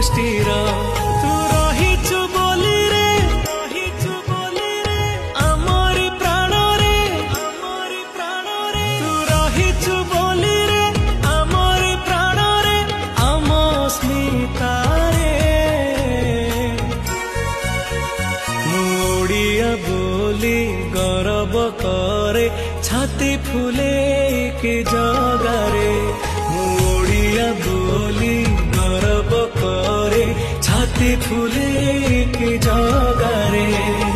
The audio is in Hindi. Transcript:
सृष्टिर तू रहिचु बोली रे आमरी प्राण रे तू रहिचु बोली रे आमरी प्राण रे आम स्मिता रे मु ओडिया बोली गर्व करे छाती फुले के जगारे मु ओडिया बोली गर्व करे छाती फुले के जगारे।